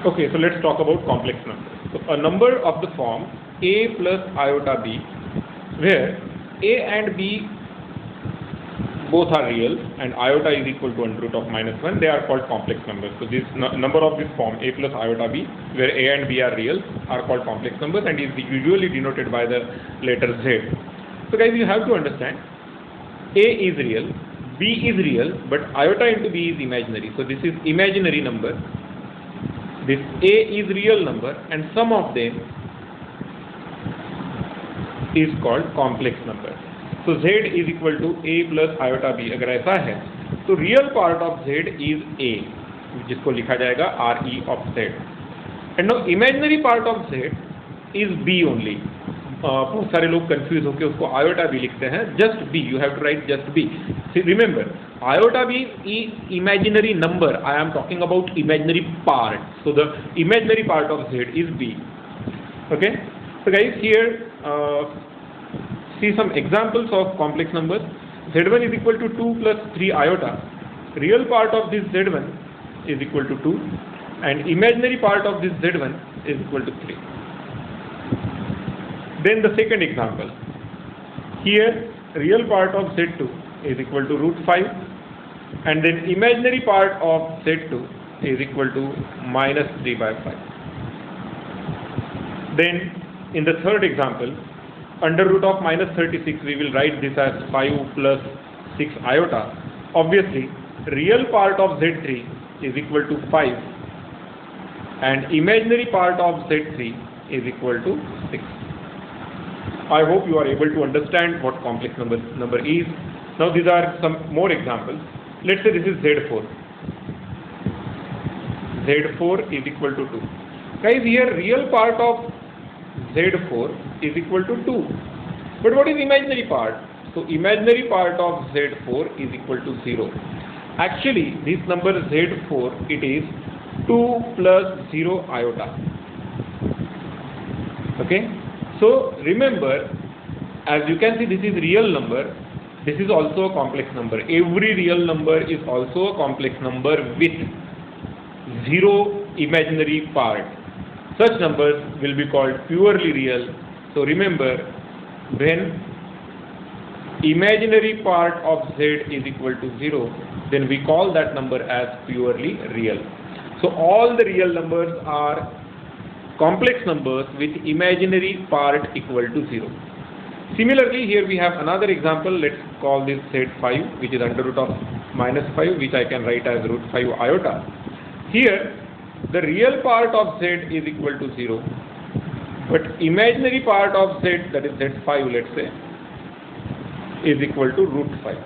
Okay, so let's talk about complex numbers. So a number of the form a plus iota b, where a and b both are real and iota is equal to under root of -1, they are called complex numbers. So this number of this form a plus iota b, where a and b are real, are called complex numbers and is usually denoted by the letter z. So guys, you have to understand, a is real, b is real, but iota into b is imaginary. So this is imaginary number. This a is real number and sum of them is called complex number. So z is equal to a plus iota b. अगर ऐसा है तो real part of z is a, जिसको लिखा जाएगा re of z, and now imaginary part of z is b only. बहुत सारे लोग कंफ्यूज होकर उसको आयोटा बी लिखते हैं. Just b, you have to write just b. Remember, iota b is imaginary number. I am talking about imaginary part. So the imaginary part of z is b. Okay. So guys, here see some examples of complex numbers. z1 is equal to 2 plus 3 iota. Real part of this z1 is equal to 2 and imaginary part of this z1 is equal to 3. Then the second example, here real part of z2 is equal to root 5 and then imaginary part of z2 is equal to minus 3 by 5. Then in the third example, under root of minus 36, we will write this as 5 plus 6 iota. Obviously, real part of z3 is equal to 5 and imaginary part of z3 is equal to 6. I hope you are able to understand what complex number is. Now these are some more examples. Let's say this is z4. z4 is equal to 2. Guys, here real part of z4 is equal to 2. But what is imaginary part? So imaginary part of z4 is equal to 0. Actually, this number z4, it is 2 plus 0 iota. Okay. So remember, as you can see, this is real number. This is also a complex number. Every real number is also a complex number with 0 imaginary part. Such numbers will be called purely real. So remember, when imaginary part of z is equal to 0, then we call that number as purely real. So all the real numbers are complex numbers with imaginary part equal to 0. Similarly, here we have another example. Let's call this z5, which is under root of minus 5, which I can write as root 5 iota. Here, the real part of z is equal to 0, but imaginary part of z, that is z5, let's say, is equal to root 5.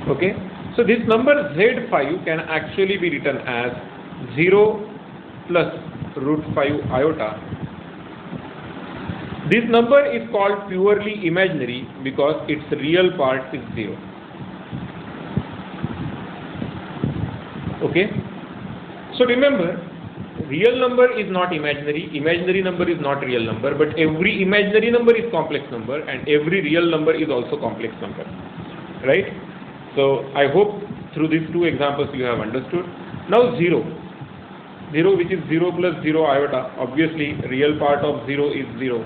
Okay, so this number z5 can actually be written as 0 plus root 5 iota. This number is called purely imaginary because its real part is 0. Okay. So remember, real number is not imaginary, imaginary number is not real number, but every imaginary number is complex number and every real number is also complex number, right? So I hope through these two examples you have understood. Now 0, which is 0 plus 0 iota, obviously real part of 0 is 0,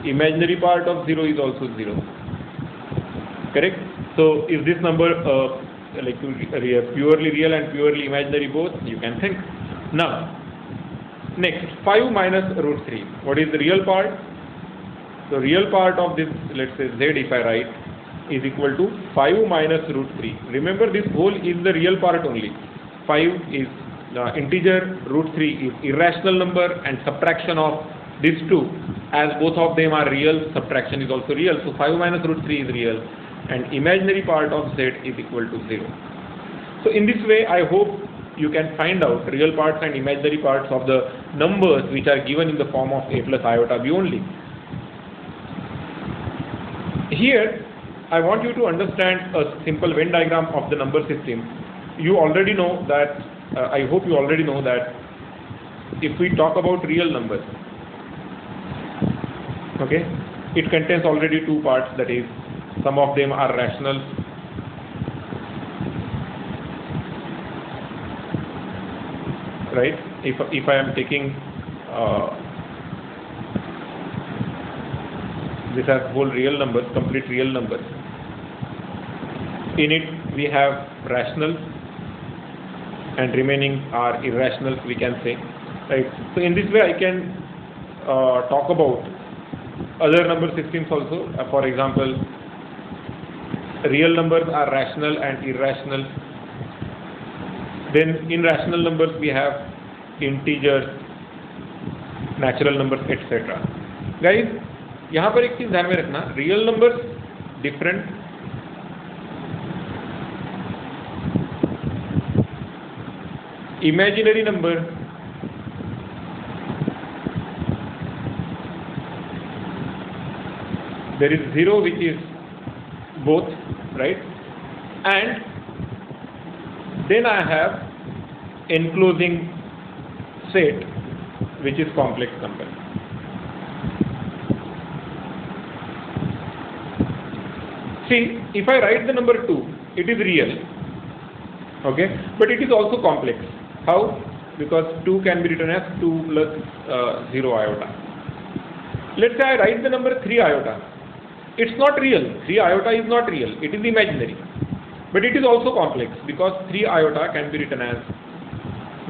imaginary part of 0 is also 0, correct? So is this number like purely real and purely imaginary both? You can think. Now next, 5 minus root 3, what is the real part? The real part of this, let's say z, if I write, is equal to 5 minus root 3. Remember, this whole is the real part only. 5 is integer, root 3 is irrational number, and subtraction of these two, as both of them are real, subtraction is also real. So 5 minus root 3 is real and imaginary part of z is equal to 0. So in this way, I hope you can find out real parts and imaginary parts of the numbers which are given in the form of a plus iota b only. Here I want you to understand a simple Venn diagram of the number system. You already know that, I hope you already know that if we talk about real numbers, okay, it contains already two parts, that is, some of them are rational right? If I am taking this as whole real numbers, complete real numbers, in it we have rationals and remaining are irrationals, we can say, right? So in this way I can talk about other number systems also. For example, real numbers are rational and irrational. Then in rational numbers we have integers, natural numbers, etc. Guys, यहाँ पर एक चीज ध्यान में रखना, real numbers different, imaginary number there is zero which is both, right? And then I have enclosing set which is complex number. See, if I write the number 2, it is real, okay, but it is also complex. How? Because 2 can be written as 2 plus 0 iota. Let's say I write the number 3 iota. It's not real. 3 iota is not real. It is imaginary. But it is also complex because 3 iota can be written as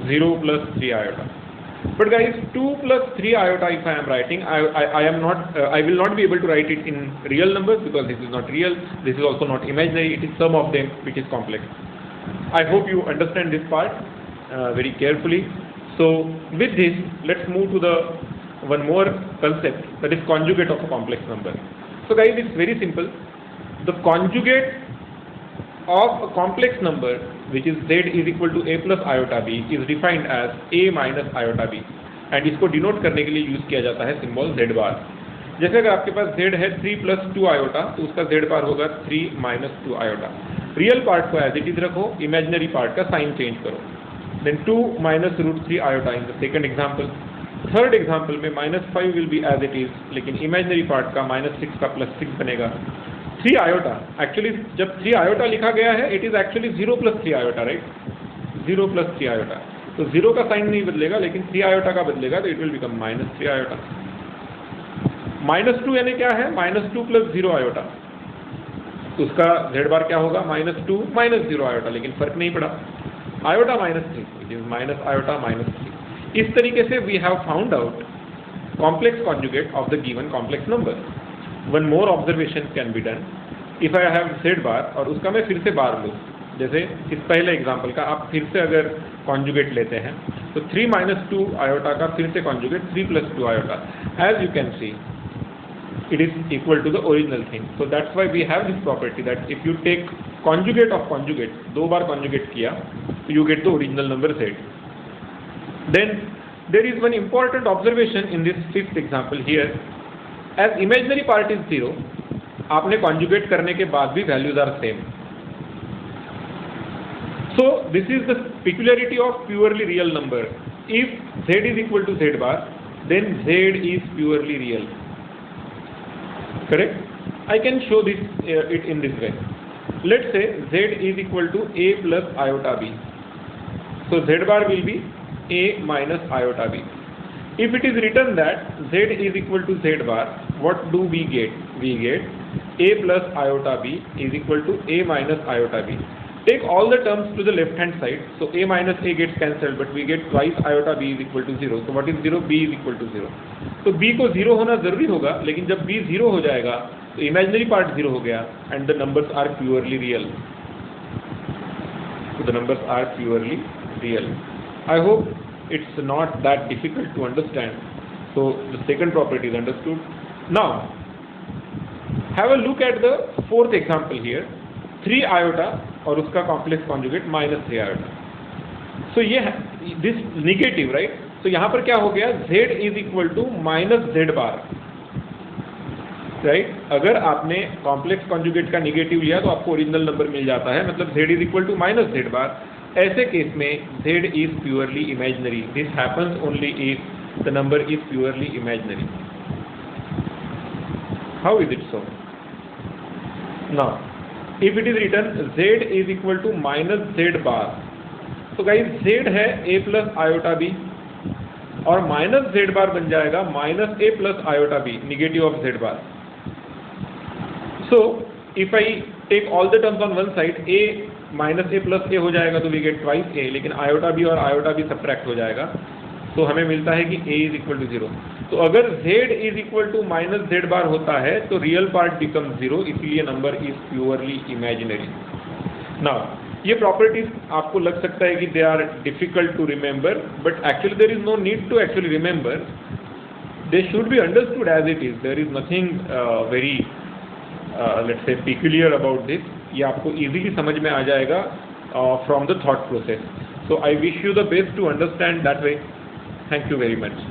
0 plus 3 iota. But guys, 2 plus 3 iota if I am writing, I will not be able to write it in real numbers because this is not real. This is also not imaginary. It is sum of them which is complex. I hope you understand this part very carefully. So with this, let's move to the one more concept, that is conjugate of a complex number. So guys, it's very simple. The conjugate of a complex number, which is z is equal to a plus iota b, is defined as a minus iota b, and इसको denote करने के लिए use किया जाता है symbol z बार. जैसे अगर आपके पास z है 3 plus 2 iota, तो उसका z बार होगा 3 minus 2 iota. रियल पार्ट को एज इट इज रखो, इमेजिनरी पार्ट का साइन चेंज करो. Then 2 minus root 3 iota in the second example. Third example में -5 will be as it is, लेकिन इमेजिनरी पार्ट का -6 का +6 बनेगा. 3 आयोटा, एक्चुअली जब 3 आयोटा लिखा गया है, it is actually 0 plus 3 iota, right? 0 plus 3 iota. तो 0 का साइन नहीं बदलेगा, लेकिन 3 आयोटा का बदलेगा, तो इट विल बिकम -3 आयोटा. -2 यानी क्या है? -2 plus 0 आयोटा. तो उसका z बार क्या होगा? -2 -0 आयोटा, लेकिन फर्क नहीं पड़ा. Iota -3, it is minus iota -3. इस तरीके से we have found out complex conjugate of the given complex number. One more observation can be done. If I have z bar और उसका मैं फिर से बार लूँ, जैसे इस पहले एग्जांपल का आप फिर से अगर कॉन्जुगेट लेते हैं, तो 3 - 2 आयोटा का फिर से conjugate 3 + 2 iota. As you can see, it is equal to the original thing. So that's why we have this property that if you take conjugate of conjugate, दो बार conjugate किया, तो you get the original number z. Then there is one important observation in this fifth example here. As imaginary part is 0, आपने conjugate करने के बाद भी values are same. So this is the peculiarity of purely real number. If z is equal to z bar, then z is purely real. Correct? I can show this it in this way. Let's say z is equal to a plus iota b. So z bar will be a minus iota b. If it is written that z is equal to z bar, what do we get? We get a plus iota b is equal to a minus iota b. Take all the terms to the left hand side. So a minus a gets cancelled, but we get twice iota b is equal to 0. So what is 0? B is equal to 0. तो b को 0 होना जरूरी होगा, लेकिन जब b 0 हो जाएगा तो इमेजिनरी पार्ट 0 हो गया, and the numbers are purely real. So the numbers are purely real. I hope it's not that difficult to understand. So the second property is understood. Now have a look at the fourth example here. 3 iota और उसका complex conjugate -3 iota. So ये this negative, right? तो यहाँ पर क्या हो गया? z is equal to -z bar, right? अगर आपने कॉम्प्लेक्स कॉन्जुगेट का निगेटिव लिया तो आपको ओरिजिनल नंबर मिल जाता है, मतलब z is equal to -z bar. ऐसे केस में z is purely imaginary. This happens only if the number is purely imaginary. How is it so? Now, if it is written z is equal to -z bar, तो guys z है a plus iota b और minus z bar बन जाएगा minus a plus iota b, negative of z bar. So if I take all the terms on one side, a minus a plus a हो जाएगा तो we get twice a, लेकिन iota b और iota b subtract हो जाएगा तो हमें मिलता है कि a इज इक्वल टू 0. तो अगर z is equal to minus z bar होता है तो रियल पार्ट बिकम 0, इसलिए number is purely imaginary. Now ये प्रॉपर्टीज आपको लग सकता है कि they are difficult to remember, but actually there is no need to actually remember. They should be understood as it is. There is nothing very let's say peculiar about this. ये आपको easily समझ में आ जाएगा from the thought process. So I wish you the best to understand that way. Thank you very much.